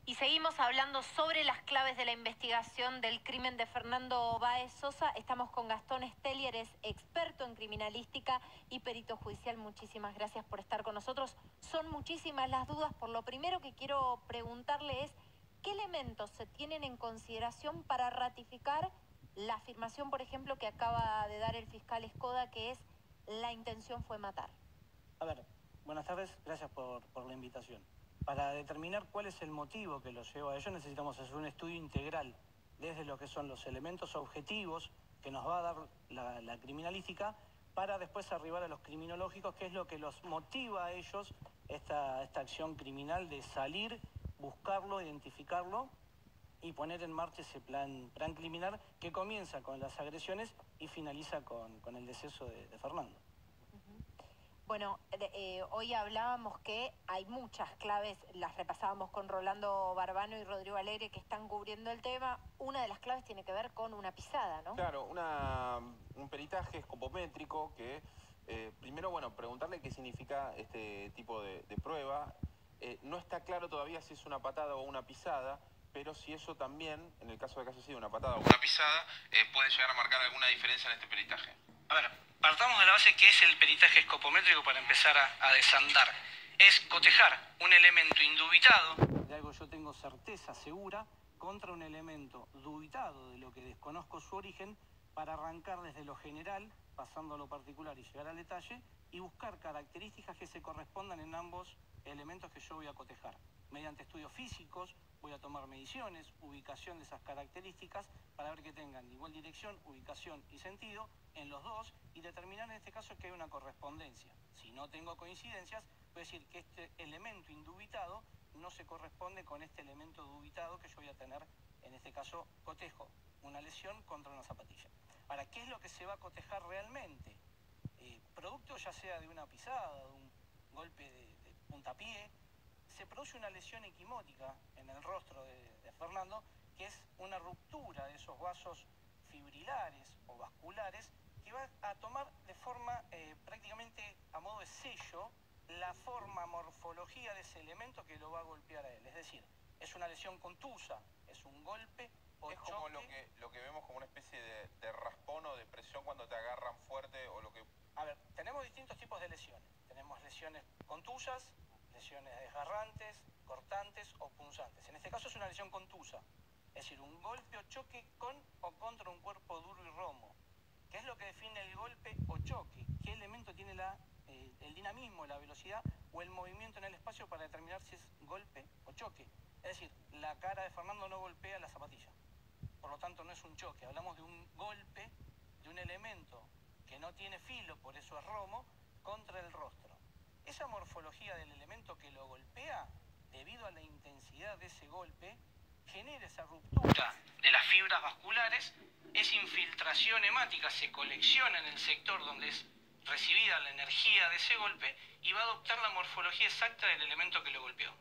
Y seguimos hablando sobre las claves de la investigación del crimen de Fernando Báez Sosa. Estamos con Gastón Stelier, es experto en criminalística y perito judicial. Muchísimas gracias por estar con nosotros. Son muchísimas las dudas. Por lo primero que quiero preguntarle es, ¿qué elementos se tienen en consideración para ratificar la afirmación, por ejemplo, que acaba de dar el fiscal Escoda, que es la intención fue matar? A ver, buenas tardes, gracias por la invitación. Para determinar cuál es el motivo que los lleva a ello, necesitamos hacer un estudio integral desde lo que son los elementos objetivos que nos va a dar la criminalística, para después arribar a los criminológicos, que es lo que los motiva a ellos esta acción criminal de salir, buscarlo, identificarlo y poner en marcha ese plan criminal que comienza con las agresiones y finaliza con el deceso de Fernando. Bueno, hoy hablábamos que hay muchas claves, las repasábamos con Rolando Barbano y Rodrigo Alegre, que están cubriendo el tema. Una de las claves tiene que ver con una pisada, ¿no? Claro, un peritaje escopométrico que, primero, bueno, preguntarle qué significa este tipo de prueba. No está claro todavía si es una patada o una pisada, pero si eso también, en el caso de que haya sido una patada o una pisada, puede llegar a marcar alguna diferencia en este peritaje. A ver, partamos de la base que es el peritaje escopométrico para empezar a desandar. Es cotejar un elemento indubitado de algo yo tengo certeza segura contra un elemento dubitado de lo que desconozco su origen, para arrancar desde lo general, pasando a lo particular y llegar al detalle, y buscar características que se correspondan en ambos elementos que yo voy a cotejar. Mediante estudios físicos voy a tomar mediciones, ubicación de esas características, para ver que tengan igual dirección, ubicación y sentido en los dos, y determinar en este caso que hay una correspondencia. Si no tengo coincidencias, voy a decir que este elemento indubitado no se corresponde con este elemento dubitado que yo voy a tener. En este caso cotejo una lesión contra una zapatilla. Ahora, ¿qué es lo que se va a cotejar realmente? Producto ya sea de una pisada, de un golpe de puntapié, se produce una lesión equimótica en el rostro de Fernando, que es una ruptura de esos vasos fibrilares o vasculares, que va a tomar de forma prácticamente a modo de sello la forma, morfología de ese elemento que lo va a golpear a él. Es decir, es una lesión contusa, es un golpe o es como lo que vemos como una especie de raspón o de presión cuando te agarran fuerte, o lo que... A ver, tenemos distintos tipos de lesiones. Tenemos lesiones contusas, lesiones desgarrantes, cortantes o punzantes. En este caso es una lesión contusa, es decir, un golpe o choque con o contra un cuerpo duro y romo. ¿Qué es lo que define el golpe o choque? ¿Qué elemento tiene el dinamismo, la velocidad o el movimiento en el espacio para determinar si es golpe o choque? Es decir, la cara de Fernando no golpea la zapatilla, por lo tanto no es un choque. Hablamos de un golpe de un elemento que no tiene filo, por eso es romo, contra el rostro. Esa morfología del elemento que lo golpea, debido a la intensidad de ese golpe, genera esa ruptura de las fibras vasculares, esa infiltración hemática se colecciona en el sector donde es recibida la energía de ese golpe y va a adoptar la morfología exacta del elemento que lo golpeó.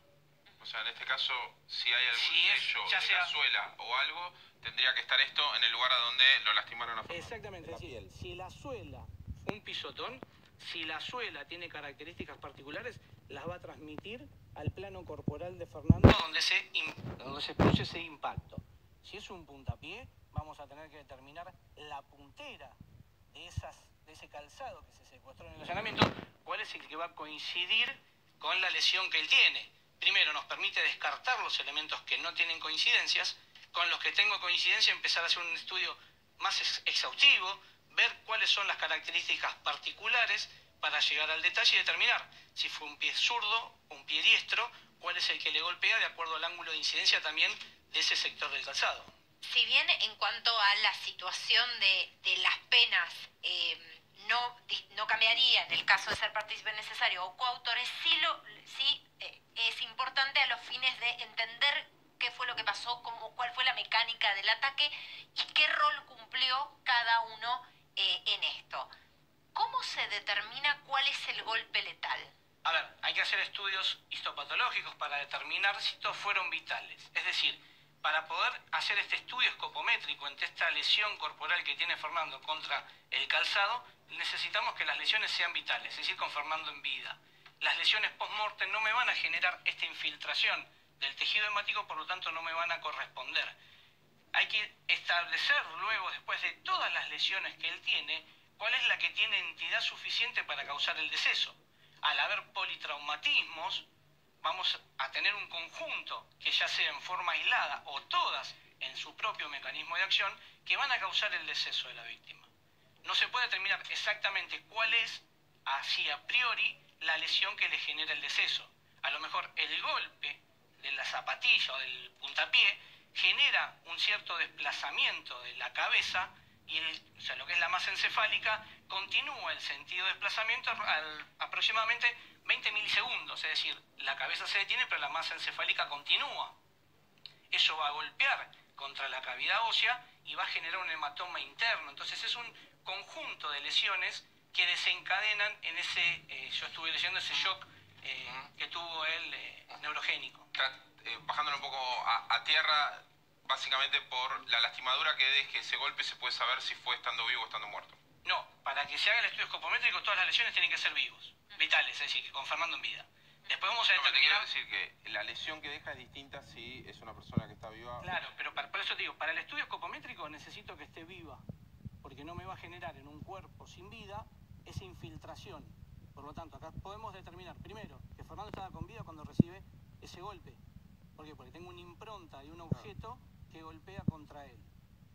O sea, en este caso, si hay algún sello de la suela o algo, tendría que estar esto en el lugar a donde lo lastimaron a Fernando. Exactamente, es decir, si la suela fue un pisotón, si la suela tiene características particulares, las va a transmitir al plano corporal de Fernando, donde se produce ese impacto. Si es un puntapié, vamos a tener que determinar la puntera de ese calzado que se secuestró en el allanamiento, cuál es el que va a coincidir con la lesión que él tiene. Primero nos permite descartar los elementos que no tienen coincidencias. Con los que tengo coincidencia, empezar a hacer un estudio más exhaustivo, ver cuáles son las características particulares para llegar al detalle y determinar si fue un pie zurdo, un pie diestro, cuál es el que le golpea de acuerdo al ángulo de incidencia también de ese sector del calzado. Si bien en cuanto a la situación de las penas no cambiaría en el caso de ser partícipe necesario o coautores, sí es importante a los fines de entender qué fue lo que pasó, cuál fue la mecánica del ataque y qué rol cumplió cada uno en esto. ¿Cómo se determina cuál es el golpe letal? A ver, hay que hacer estudios histopatológicos para determinar si todos fueron vitales. Es decir, para poder hacer este estudio escopométrico entre esta lesión corporal que tiene Fernando contra el calzado, necesitamos que las lesiones sean vitales, es decir, con Fernando en vida. Las lesiones post-mortem no me van a generar esta infiltración del tejido hemático, por lo tanto no me van a corresponder. Hay que establecer luego, después de todas las lesiones que él tiene, cuál es la que tiene entidad suficiente para causar el deceso. Al haber politraumatismos, vamos a tener un conjunto que ya sea en forma aislada o todas en su propio mecanismo de acción que van a causar el deceso de la víctima. No se puede determinar exactamente cuál es, así a priori, la lesión que le genera el deceso. A lo mejor el golpe de la zapatilla o del puntapié genera un cierto desplazamiento de la cabeza y o sea, lo que es la masa encefálica continúa el sentido de desplazamiento aproximadamente 20 milisegundos, es decir, la cabeza se detiene pero la masa encefálica continúa. Eso va a golpear contra la cavidad ósea y va a generar un hematoma interno. Entonces es un conjunto de lesiones que desencadenan en ese, yo estuve leyendo ese shock que tuvo él neurogénico. Bajándolo un poco a tierra, básicamente por la lastimadura que deje ese golpe se puede saber si fue estando vivo o estando muerto. No, para que se haga el estudio escopométrico todas las lesiones tienen que ser vivos, vitales, es decir, con Fernando en vida. Después vamos a determinar... No, te quiero decir que la lesión que deja es distinta si es una persona que está viva. Claro, pero por eso te digo, para el estudio Escopométrico necesito que esté viva, porque no me va a generar en un cuerpo sin vida esa infiltración. Por lo tanto, acá podemos determinar primero que Fernando estaba con vida cuando recibe ese golpe. ¿Por qué? Porque tengo una impronta y un objeto que golpea contra él.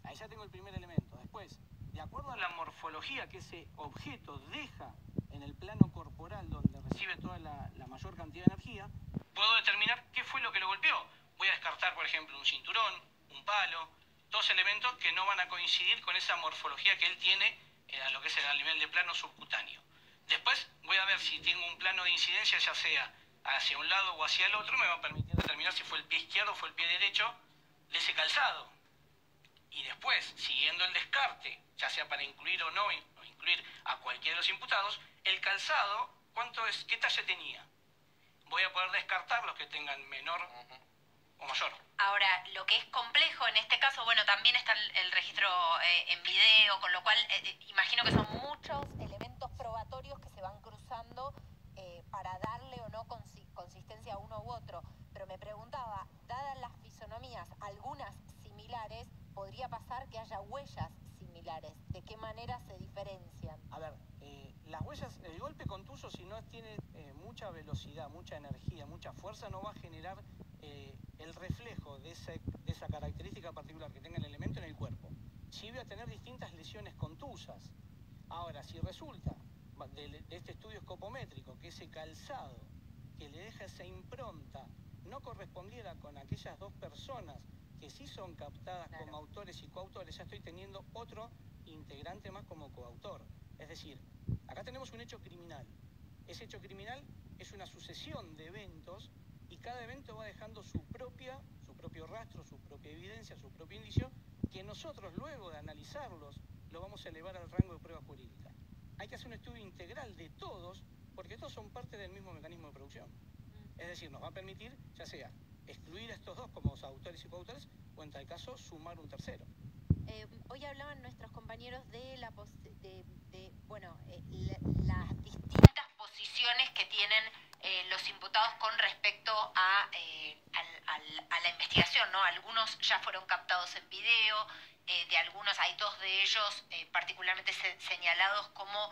Ahí ya tengo el primer elemento. Después, de acuerdo a la morfología que ese objeto deja en el plano corporal donde recibe toda la mayor cantidad de energía, puedo determinar qué fue lo que lo golpeó. Voy a descartar, por ejemplo, un cinturón, un palo, dos elementos que no van a coincidir con esa morfología que él tiene a lo que es el nivel de plano subcutáneo. Después voy a ver si tengo un plano de incidencia, ya sea hacia un lado o hacia el otro, me va a permitir determinar si fue el pie izquierdo o fue el pie derecho de ese calzado. Y después, siguiendo el descarte, ya sea para incluir o no o incluir a cualquiera de los imputados, el calzado, ¿qué talla tenía? Voy a poder descartar los que tengan menor o mayor. Ahora, lo que es complejo en este caso, bueno, también está el registro en video, con lo cual imagino que son muchos elementos probatorios que se van cruzando para darle o no consistencia a uno u otro. Pero me preguntaba, dadas las fisonomías, algunas similares, podría pasar que haya huellas similares. ¿De qué manera se diferencian? A ver, las huellas, el golpe contuso, si no tiene mucha velocidad, mucha energía, mucha fuerza, no va a generar el reflejo de esa característica particular que tenga el elemento en el cuerpo. Sí voy a tener distintas lesiones contusas. Ahora, si resulta de este estudio escopométrico que ese calzado que le deja esa impronta no correspondiera con aquellas dos personas que sí son captadas como autores y coautores, ya estoy teniendo otro integrante más como coautor. Es decir, acá tenemos un hecho criminal. Ese hecho criminal es una sucesión de eventos y cada evento va dejando su propio rastro, su propia evidencia, su propio indicio, que nosotros luego de analizarlos lo vamos a elevar al rango de prueba jurídica. Hay que hacer un estudio integral de todos, porque todos son parte del mismo mecanismo de producción. Es decir, nos va a permitir, ya sea, excluir a estos dos como autores y coautores, o en tal caso, sumar un tercero. Hoy hablaban nuestros compañeros de las distintas posiciones que tienen los imputados con respecto a la investigación, ¿no? Algunos ya fueron captados en video, de algunos hay dos de ellos particularmente señalados como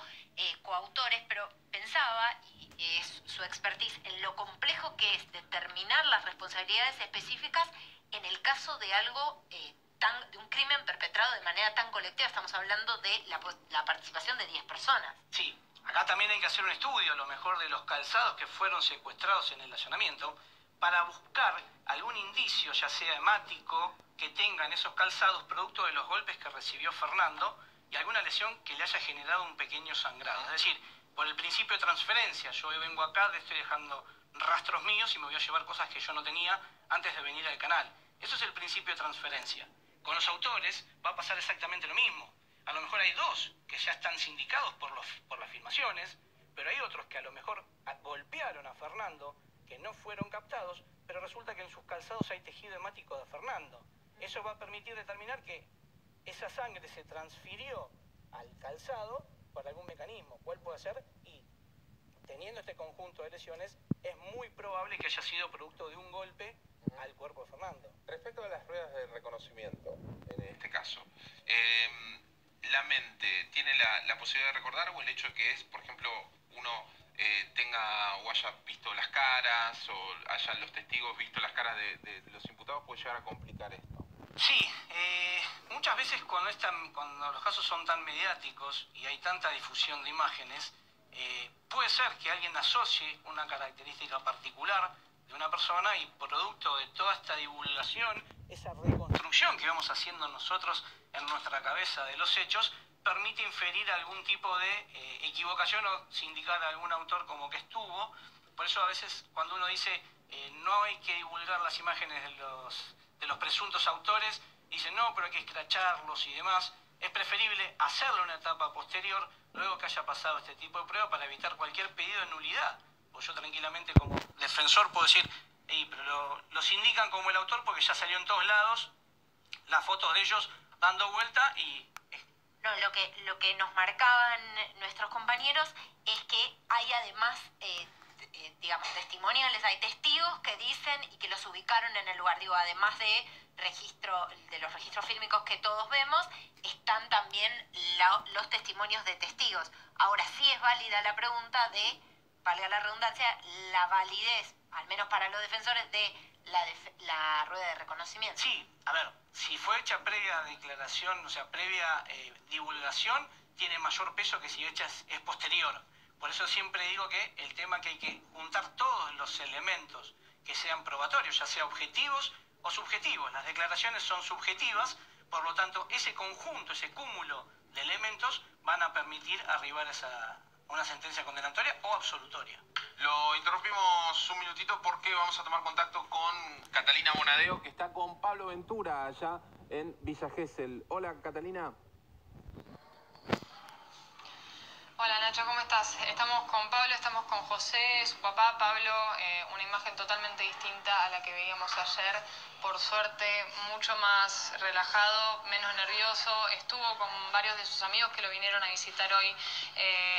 coautores, pero pensaba, y es su expertise, en lo complejo que es determinar las responsabilidades específicas en el caso de algo de un crimen perpetrado de manera tan colectiva. Estamos hablando de la participación de 10 personas. Sí, acá también hay que hacer un estudio, a lo mejor, de los calzados que fueron secuestrados en el allanamiento, para buscar algún indicio, ya sea hemático, que tengan esos calzados producto de los golpes que recibió Fernando y alguna lesión que le haya generado un pequeño sangrado. Es decir, por el principio de transferencia, yo hoy vengo acá, le estoy dejando rastros míos y me voy a llevar cosas que yo no tenía antes de venir al canal. Eso es el principio de transferencia. Con los autores va a pasar exactamente lo mismo. A lo mejor hay dos que ya están sindicados por las filmaciones, pero hay otros que a lo mejor golpearon a Fernando, que no fueron captados, pero resulta que en sus calzados hay tejido hemático de Fernando. Eso va a permitir determinar que esa sangre se transfirió al calzado por algún mecanismo. ¿Cuál puede ser? Y teniendo este conjunto de lesiones, es muy probable que haya sido producto de un golpe reconocimiento, en este caso, ¿la mente tiene la posibilidad de recordar o el hecho de que es, por ejemplo, uno tenga o haya visto las caras o hayan los testigos visto las caras de los imputados puede llegar a complicar esto? Sí, muchas veces cuando los casos son tan mediáticos y hay tanta difusión de imágenes, puede ser que alguien asocie una característica particular de una persona y producto de toda esta divulgación, esa reconstrucción que vamos haciendo nosotros en nuestra cabeza de los hechos, permite inferir algún tipo de equivocación o sindicar a algún autor como que estuvo. Por eso a veces cuando uno dice no hay que divulgar las imágenes de los presuntos autores, dicen no, pero hay que escracharlos y demás. Es preferible hacerlo en una etapa posterior, luego que haya pasado este tipo de prueba, para evitar cualquier pedido de nulidad. Pues yo tranquilamente como defensor puedo decir, pero los indican como el autor porque ya salió en todos lados las fotos de ellos dando vuelta y... No, lo que nos marcaban nuestros compañeros es que hay además, digamos, testimoniales, hay testigos que dicen y que los ubicaron en el lugar. Digo, además de los registros fílmicos que todos vemos, están también los testimonios de testigos. Ahora sí es válida la pregunta de, valga la redundancia, la validez, al menos para los defensores, de la rueda de reconocimiento. Sí, a ver, si fue hecha previa declaración, o sea, previa divulgación, tiene mayor peso que si hecha es posterior. Por eso siempre digo que el tema que hay que juntar todos los elementos que sean probatorios, ya sea objetivos o subjetivos. Las declaraciones son subjetivas, por lo tanto, ese conjunto, ese cúmulo de elementos van a permitir arribar a una sentencia condenatoria o absolutoria. Lo interrumpimos un minutito porque vamos a tomar contacto con Catalina Bonadeo, que está con Pablo Ventura allá en Villa Gesell. Hola, Catalina. Hola Nacho, ¿cómo estás? Estamos con Pablo, estamos con José, su papá. Pablo, una imagen totalmente distinta a la que veíamos ayer. Por suerte, mucho más relajado, menos nervioso. Estuvo con varios de sus amigos que lo vinieron a visitar hoy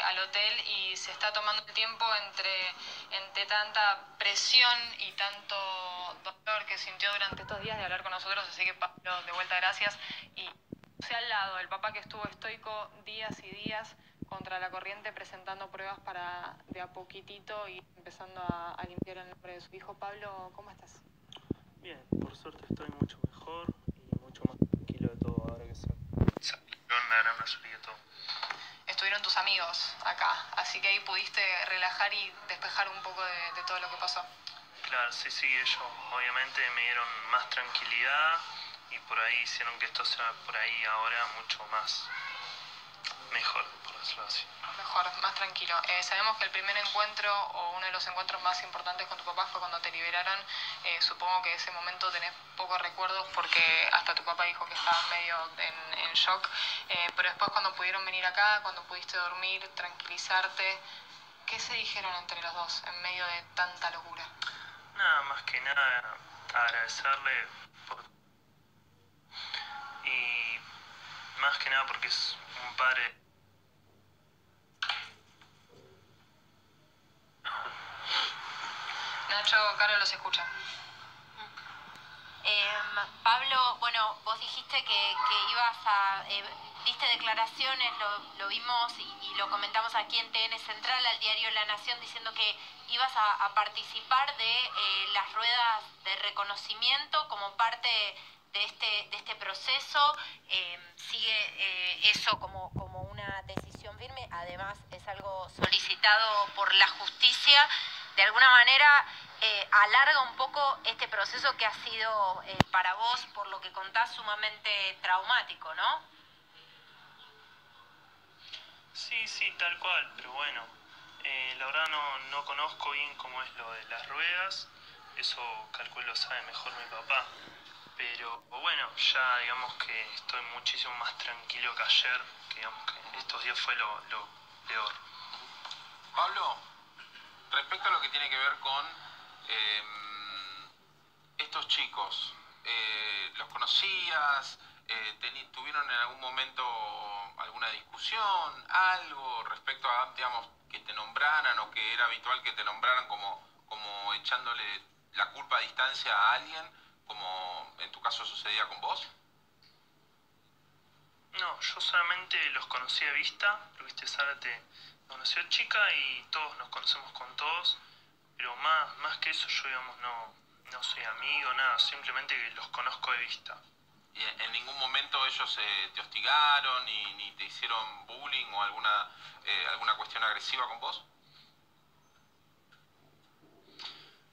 al hotel y se está tomando el tiempo entre tanta presión y tanto dolor que sintió durante estos días de hablar con nosotros. Así que Pablo, de vuelta, gracias. Y al lado, el papá que estuvo estoico días y días contra la corriente, presentando pruebas para de a poquitito y empezando a limpiar el nombre de su hijo. Pablo, ¿cómo estás? Bien, por suerte estoy mucho mejor y mucho más tranquilo de todo ahora que salieron la gran mayoría de todo. Estuvieron tus amigos acá, así que ahí pudiste relajar y despejar un poco de todo lo que pasó. Claro, sí, ellos obviamente me dieron más tranquilidad y por ahí hicieron que esto sea por ahí ahora mucho más mejor, por decirlo así. Mejor, más tranquilo. Sabemos que el primer encuentro o uno de los encuentros más importantes con tu papá fue cuando te liberaron. Supongo que ese momento tenés pocos recuerdos porque hasta tu papá dijo que estabas medio en shock. Pero después cuando pudieron venir acá, cuando pudiste dormir, tranquilizarte, ¿qué se dijeron entre los dos en medio de tanta locura? Nada, más que nada agradecerle y más que nada porque es un padre. Nacho, Carlos los escucha. Pablo, bueno, vos dijiste que ibas a... diste declaraciones, lo vimos y lo comentamos aquí en TN Central, al diario La Nación, diciendo que ibas a participar de las ruedas de reconocimiento como parte de este proceso. Sigue eso como una decisión firme, además es algo solicitado por la justicia. De alguna manera alarga un poco este proceso que ha sido para vos, por lo que contás, sumamente traumático, ¿no? Sí, tal cual, pero bueno, la verdad no conozco bien cómo es lo de las ruedas, eso calculo sabe mejor mi papá, pero bueno, ya digamos que estoy muchísimo más tranquilo que ayer, que digamos que estos días fue lo peor. Pablo, respecto a lo que tiene que ver con estos chicos, ¿los conocías? ¿Tuvieron en algún momento alguna discusión, algo respecto a, digamos, que te nombraran o que era habitual que te nombraran como echándole la culpa a distancia a alguien como en tu caso sucedía con vos? No, yo solamente los conocí a vista, pero viste, Zárate conoció chica y todos nos conocemos con todos, pero más que eso yo, digamos, no soy amigo, nada, simplemente que los conozco de vista. ¿Y en ningún momento ellos te hostigaron ni te hicieron bullying o alguna cuestión agresiva con vos?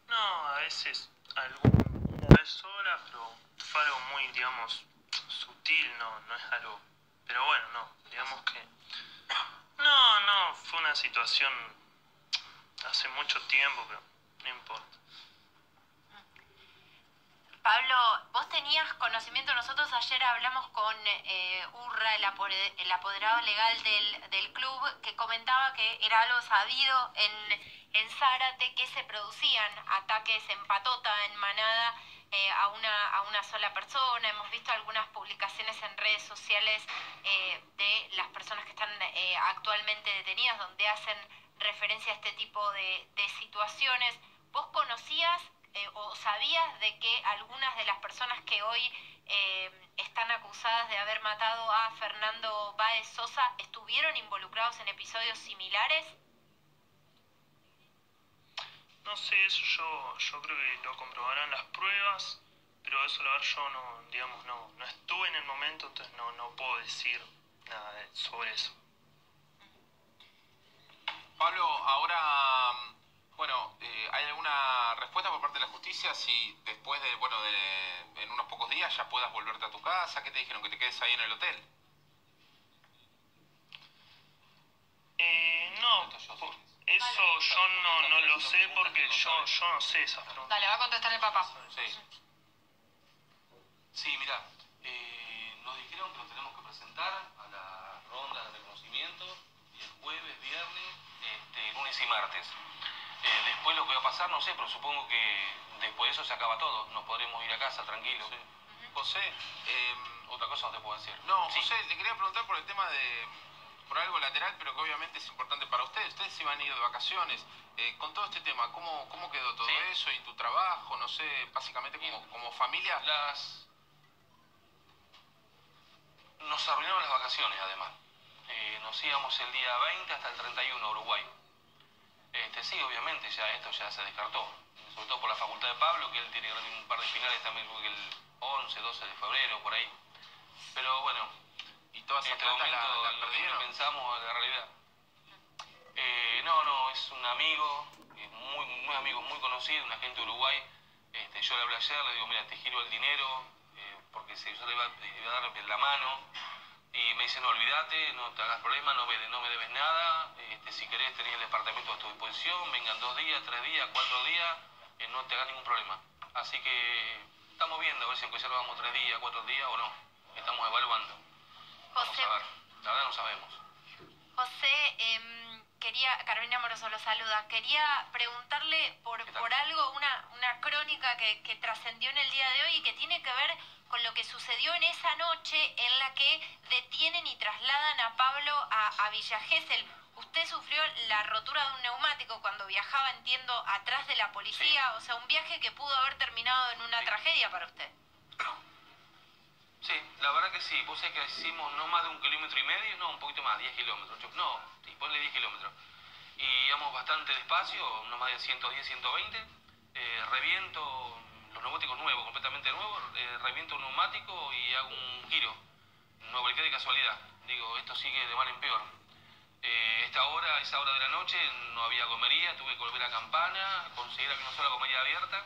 No, a veces una vez sola, pero fue algo muy, digamos, sutil, no es algo... Pero bueno, no, digamos que... No, fue una situación hace mucho tiempo, pero no importa. Pablo, vos tenías conocimiento, nosotros ayer hablamos con Urra, el apoderado legal del club, que comentaba que era algo sabido en Zárate que se producían ataques en patota, en manada, a una sola persona. Hemos visto algunas publicaciones en redes sociales de las personas que están actualmente detenidas, donde hacen referencia a este tipo de situaciones. ¿Vos conocías o sabías de que algunas de las personas que hoy están acusadas de haber matado a Fernando Báez Sosa estuvieron involucrados en episodios similares? No sé, eso yo creo que lo comprobarán las pruebas, pero eso la verdad yo no estuve en el momento, entonces no puedo decir nada sobre eso. Pablo, ahora, bueno, ¿hay alguna respuesta por parte de la justicia si después en unos pocos días ya puedas volverte a tu casa? ¿Qué te dijeron? ¿Que te quedes ahí en el hotel? No, eso yo no lo sé porque yo no sé esas preguntas. Dale, va a contestar el papá. Sí. Sí, mira, nos dijeron que nos tenemos que presentar a la ronda de reconocimiento el jueves, viernes, lunes y martes. Después lo que va a pasar, no sé, pero supongo que después de eso se acaba todo. Nos podremos ir a casa tranquilos. Sí. José, Otra cosa no te puedo decir. no, Sí. José, le quería preguntar por el tema por algo lateral, pero que obviamente es importante para ustedes. Ustedes se iban a ir de vacaciones. Con todo este tema, ¿cómo quedó todo Sí. eso y tu trabajo? No sé, básicamente como familia. Nos arruinaron las vacaciones, además. Nos íbamos el día 20 hasta el 31 a Uruguay. Sí, obviamente, esto ya se descartó. Sobre todo por la facultad de Pablo, que él tiene que rendir un par de finales también, creo que el 11, 12 de febrero, por ahí. Pero bueno, Y toda en esa este plata momento la lo que perdieron. pensamos de la realidad. No, es un amigo, muy amigo, muy conocido, un agente de Uruguay. Yo le hablé ayer, le digo, mira, te giro el dinero, porque si yo le iba a dar la mano. Y me dice, no, olvídate, no te hagas problema, no me debes nada. Si querés, tenés el departamento a tu disposición, vengan 2 días, 3 días, 4 días, no te hagas ningún problema. Así que estamos viendo a ver si aunque ya lo vamos 3 días, 4 días o no. Estamos evaluando. Vamos José, a ver, la verdad no sabemos. José, Carolina Moroso lo saluda. Quería preguntarle por algo, una crónica que trascendió en el día de hoy y que tiene que ver con lo que sucedió en esa noche en la que detienen y trasladan a Pablo a Villa Gesell. Usted sufrió la rotura de un neumático cuando viajaba, entiendo, atrás de la policía. Sí. O sea, un viaje que pudo haber terminado en una tragedia para usted. Sí, la verdad que sí. Vos sabés que hicimos no más de 1,5 kilómetros, no, un poquito más, 10 kilómetros. No, sí, ponle 10 kilómetros. Y íbamos bastante despacio, no más de 110, 120. Reviento los neumáticos nuevos, completamente nuevos. Reviento un neumático y hago un giro. No volqué de casualidad. Digo, esto sigue de mal en peor. A esa hora de la noche, no había gomería, tuve que volver a Campana, conseguir que no sola gomería abierta.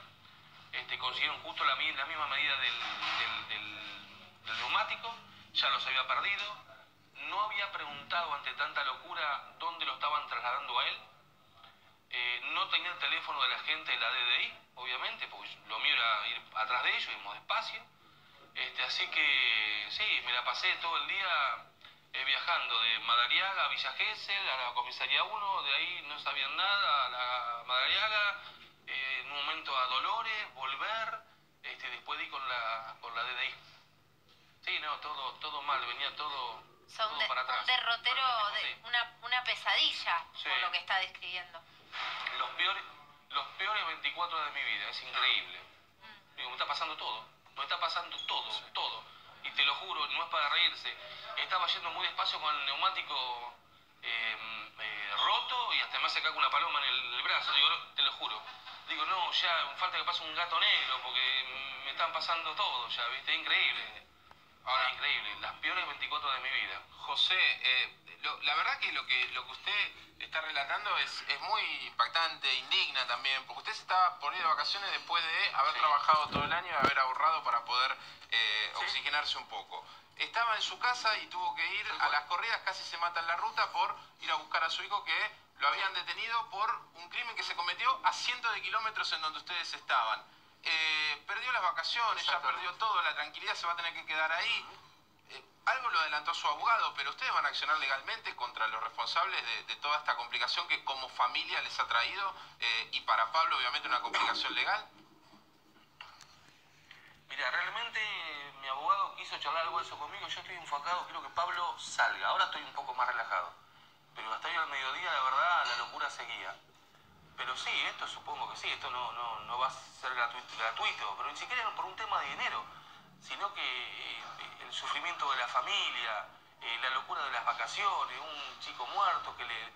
Consiguieron justo la misma medida del neumático, ya los había perdido. No había preguntado ante tanta locura dónde lo estaban trasladando a él. No tenía el teléfono de la gente de la DDI, obviamente, porque lo mío era ir atrás de ellos, íbamos despacio. Así que sí, me la pasé todo el día viajando de Madariaga a Villa Gesell, a la comisaría 1, de ahí no sabían nada, a la Madariaga, en un momento a Dolores, volver, después di con la DDI. Sí, no, todo mal, venía todo para atrás. Un derrotero, Sí. una pesadilla, Sí. por lo que está describiendo. Los peores 24 horas de mi vida, es increíble. Digo, me está pasando todo. Me está pasando todo, todo. Y te lo juro, no es para reírse. Estaba yendo muy despacio con el neumático roto y hasta me hace caca una paloma en el brazo. Digo, no, te lo juro. Digo, no, ya falta que pase un gato negro porque me están pasando todo ya, ¿viste? Es increíble. Ahora es increíble. Las peores 24 de mi vida. José, la verdad que lo que usted está relatando es muy impactante, indigna también, porque usted se estaba por ir de vacaciones después de haber trabajado todo el año y haber ahorrado para poder oxigenarse un poco. Estaba en su casa y tuvo que ir a las corridas, casi se mata en la ruta por ir a buscar a su hijo que lo habían detenido por un crimen que se cometió a cientos de kilómetros en donde ustedes estaban. Perdió las vacaciones, ya perdió todo, la tranquilidad se va a tener que quedar ahí. Algo lo adelantó su abogado, pero ustedes van a accionar legalmente contra los responsables de toda esta complicación que como familia les ha traído y para Pablo obviamente una complicación legal. Mira, realmente mi abogado quiso charlar algo de eso conmigo, yo estoy enfocado, quiero que Pablo salga, ahora estoy un poco más relajado, pero hasta hoy al mediodía la verdad la locura seguía. Pero sí, esto supongo que sí, esto no va a ser gratuito, pero ni siquiera por un tema de dinero, sino que el sufrimiento de la familia, la locura de las vacaciones, un chico muerto que le...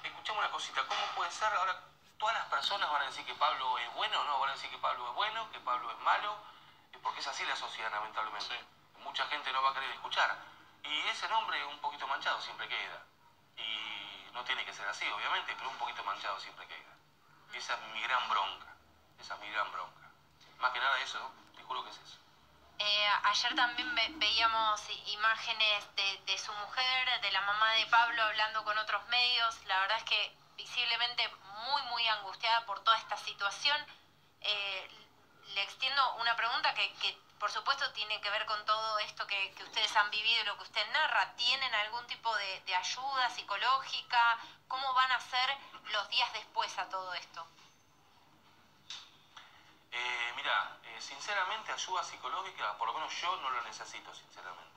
Escuchame una cosita, ¿cómo puede ser? Ahora todas las personas van a decir que Pablo es bueno, no, van a decir que Pablo es bueno, que Pablo es malo, porque es así la sociedad lamentablemente. Sí. Mucha gente no va a querer escuchar. Y ese nombre un poquito manchado siempre queda. Y no tiene que ser así, obviamente, pero un poquito manchado siempre queda. Esa es mi gran bronca, esa es mi gran bronca. Más que nada eso, te juro que es eso. Ayer también veíamos imágenes de su mujer, de la mamá de Pablo hablando con otros medios. La verdad es que visiblemente muy angustiada por toda esta situación. Le extiendo una pregunta que por supuesto tiene que ver con todo esto que ustedes han vivido y lo que usted narra. ¿Tienen algún tipo de ayuda psicológica? ¿Cómo van a ser los días después a todo esto? Mira, sinceramente ayuda psicológica, por lo menos yo no lo necesito, sinceramente.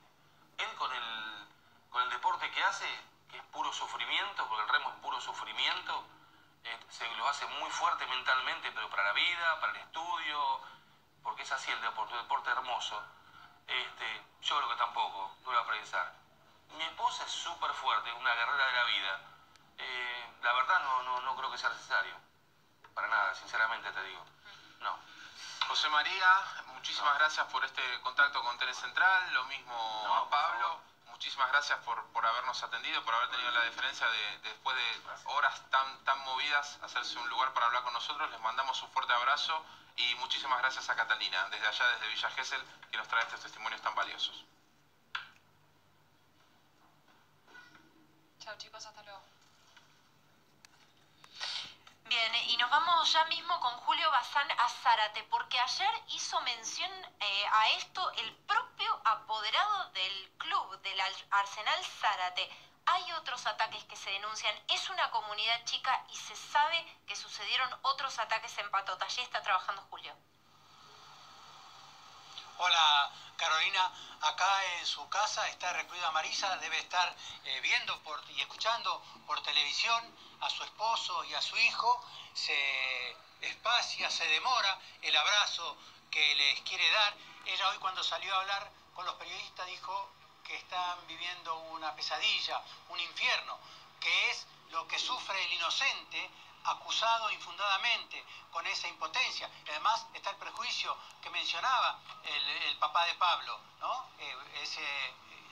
Él con el deporte que hace, que es puro sufrimiento, porque el remo es puro sufrimiento, se lo hace muy fuerte mentalmente, pero para la vida, para el estudio, porque es así el deporte hermoso. Yo creo que tampoco, no lo va a precisar. Mi esposa es súper fuerte, una guerrera de la vida. La verdad no creo que sea necesario. Para nada, sinceramente te digo. No. José María, muchísimas gracias por este contacto con Tele Central, lo mismo a Pablo. Muchísimas gracias por habernos atendido, por haber tenido la deferencia de después de horas tan movidas, hacerse un lugar para hablar con nosotros. Les mandamos un fuerte abrazo y muchísimas gracias a Catalina, desde allá, desde Villa Gesell, que nos trae estos testimonios tan valiosos. Chao chicos, hasta luego. Bien, y nos vamos ya mismo con Julio Bazán a Zárate, porque ayer hizo mención a esto el propio apoderado del club, del Arsenal Zárate. Hay otros ataques que se denuncian, es una comunidad chica y se sabe que sucedieron otros ataques en Patota. Allí está trabajando Julio. Hola Carolina, acá en su casa está recluida Marisa, debe estar viendo y escuchando por televisión a su esposo y a su hijo. Se espacia, se demora el abrazo que les quiere dar. Ella hoy cuando salió a hablar con los periodistas dijo que están viviendo una pesadilla, un infierno, que es lo que sufre el inocente acusado infundadamente con esa impotencia. Además está el prejuicio que mencionaba el papá de Pablo, ¿no?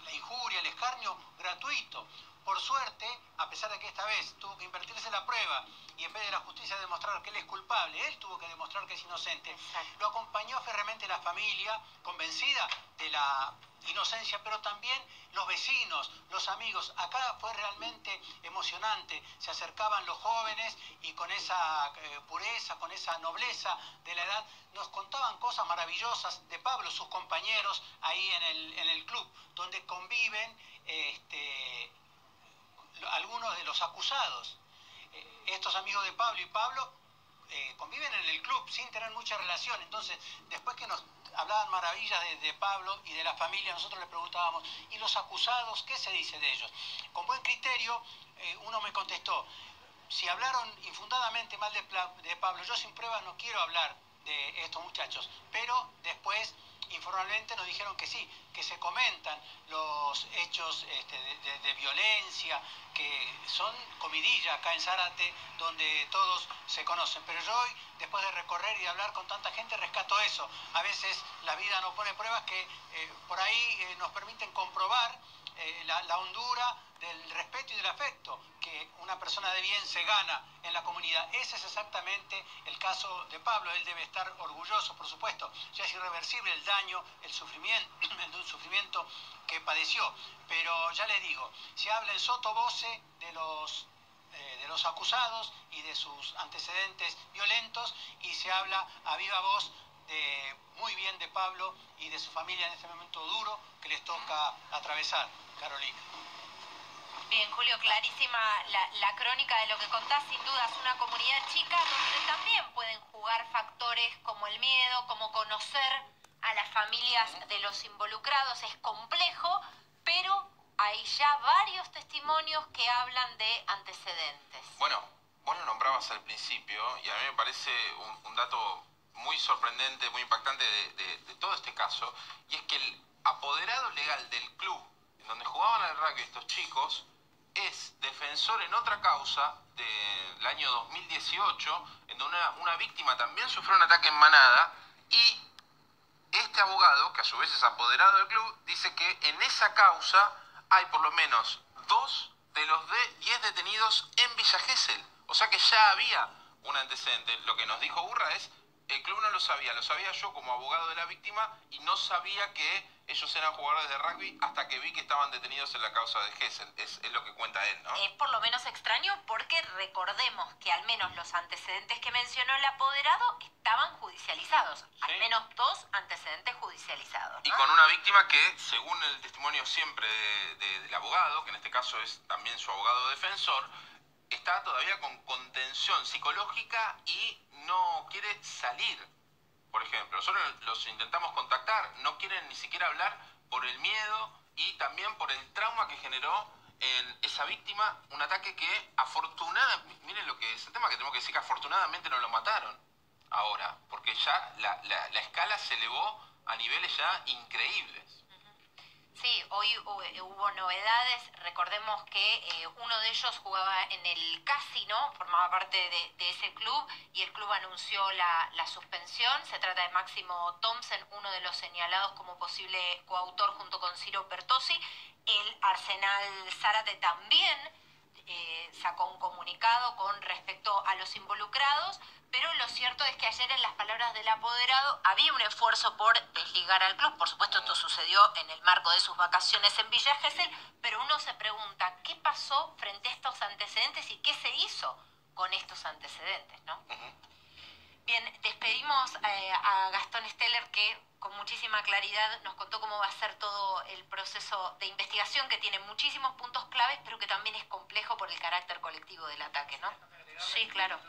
La injuria, el escarnio gratuito. Por suerte, a pesar de que esta vez tuvo que invertirse la prueba y en vez de la justicia demostrar que él es culpable, él tuvo que demostrar que es inocente. Exacto. Lo acompañó ferremente la familia, convencida de la inocencia, pero también los vecinos, los amigos. Acá fue realmente emocionante. Se acercaban los jóvenes y con esa pureza, con esa nobleza de la edad, nos contaban cosas maravillosas de Pablo, sus compañeros ahí en el club, donde conviven algunos de los acusados. Estos amigos de Pablo y Pablo conviven en el club sin tener mucha relación. Entonces, después que nos hablaban maravillas de Pablo y de la familia, nosotros le preguntábamos, ¿y los acusados qué se dice de ellos? Con buen criterio, uno me contestó, si hablaron infundadamente mal de Pablo, yo sin pruebas no quiero hablar de estos muchachos. Pero después, informalmente, nos dijeron que sí, que se comentan los hechos de violencia, que son comidilla acá en Zárate, donde todos se conocen. Pero yo hoy, después de recorrer y de hablar con tanta gente, rescato eso. A veces la vida nos pone pruebas que por ahí nos permiten comprobar la hondura del respeto y del afecto que una persona de bien se gana en la comunidad. Ese es exactamente el caso de Pablo. Él debe estar orgulloso, por supuesto. Ya es irreversible el daño, el sufrimiento que padeció. Pero ya les digo, se habla en sotto voce de los acusados y de sus antecedentes violentos, y se habla a viva voz muy bien de Pablo y de su familia en este momento duro que les toca atravesar. Carolina. Bien, Julio, clarísima la crónica de lo que contás. Sin duda es una comunidad chica donde también pueden jugar factores como el miedo, como conocer a las familias de los involucrados. Es complejo, pero hay ya varios testimonios que hablan de antecedentes. Bueno, vos lo nombrabas al principio y a mí me parece un dato muy sorprendente, muy impactante de todo este caso, y es que el apoderado legal del club en donde jugaban al rugby estos chicos es defensor en otra causa del año 2018, en donde una víctima también sufrió un ataque en manada, y este abogado, que a su vez es apoderado del club, dice que en esa causa hay por lo menos 2 de los 10 detenidos en Villa Gesell. O sea que ya había un antecedente. Lo que nos dijo Urra es, el club no lo sabía yo como abogado de la víctima, y no sabía que ellos eran jugadores de rugby hasta que vi que estaban detenidos en la causa de Gesell. Es lo que cuenta él, ¿no? Es por lo menos extraño porque recordemos que al menos los antecedentes que mencionó el apoderado estaban judicializados. Sí. Al menos 2 antecedentes judicializados, ¿no? Y con una víctima que, según el testimonio siempre del abogado, que en este caso es también su abogado defensor, está todavía con contención psicológica y no quiere salir. Por ejemplo, nosotros los intentamos contactar, no quieren ni siquiera hablar por el miedo y también por el trauma que generó en esa víctima, un ataque que afortunadamente, miren lo que es el tema, que tenemos que decir que afortunadamente no lo mataron ahora, porque ya la escala se elevó a niveles ya increíbles. Sí, hoy hubo novedades. Recordemos que uno de ellos jugaba en el Casino, formaba parte de ese club, y el club anunció la suspensión. Se trata de Máximo Thompson, uno de los señalados como posible coautor junto con Ciro Bertozzi. El Arsenal Zárate también sacó un comunicado con respecto a los involucrados, pero lo cierto es que ayer, en las palabras del apoderado, había un esfuerzo por desligar al club. Por supuesto, esto sucedió en el marco de sus vacaciones en Villa Gesell, pero uno se pregunta qué pasó frente a estos antecedentes y qué se hizo con estos antecedentes, ¿no? Bien, despedimos a Gastón Steller, que con muchísima claridad nos contó cómo va a ser todo el proceso de investigación, que tiene muchísimos puntos claves, pero que también es complejo por el carácter colectivo del ataque, ¿no? Sí, claro.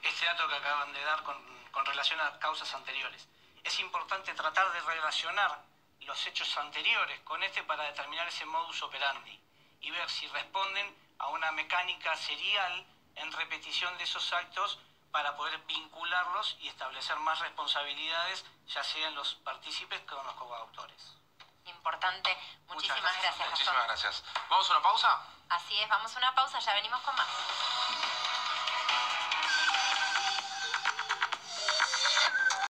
Este dato que acaban de dar con relación a causas anteriores. Es importante tratar de relacionar los hechos anteriores con este para determinar ese modus operandi y ver si responden a una mecánica serial en repetición de esos actos, para poder vincularlos y establecer más responsabilidades, ya sean los partícipes como los coautores. Importante. Muchísimas gracias. Muchísimas gracias. ¿Vamos a una pausa? Así es, vamos a una pausa, ya venimos con más.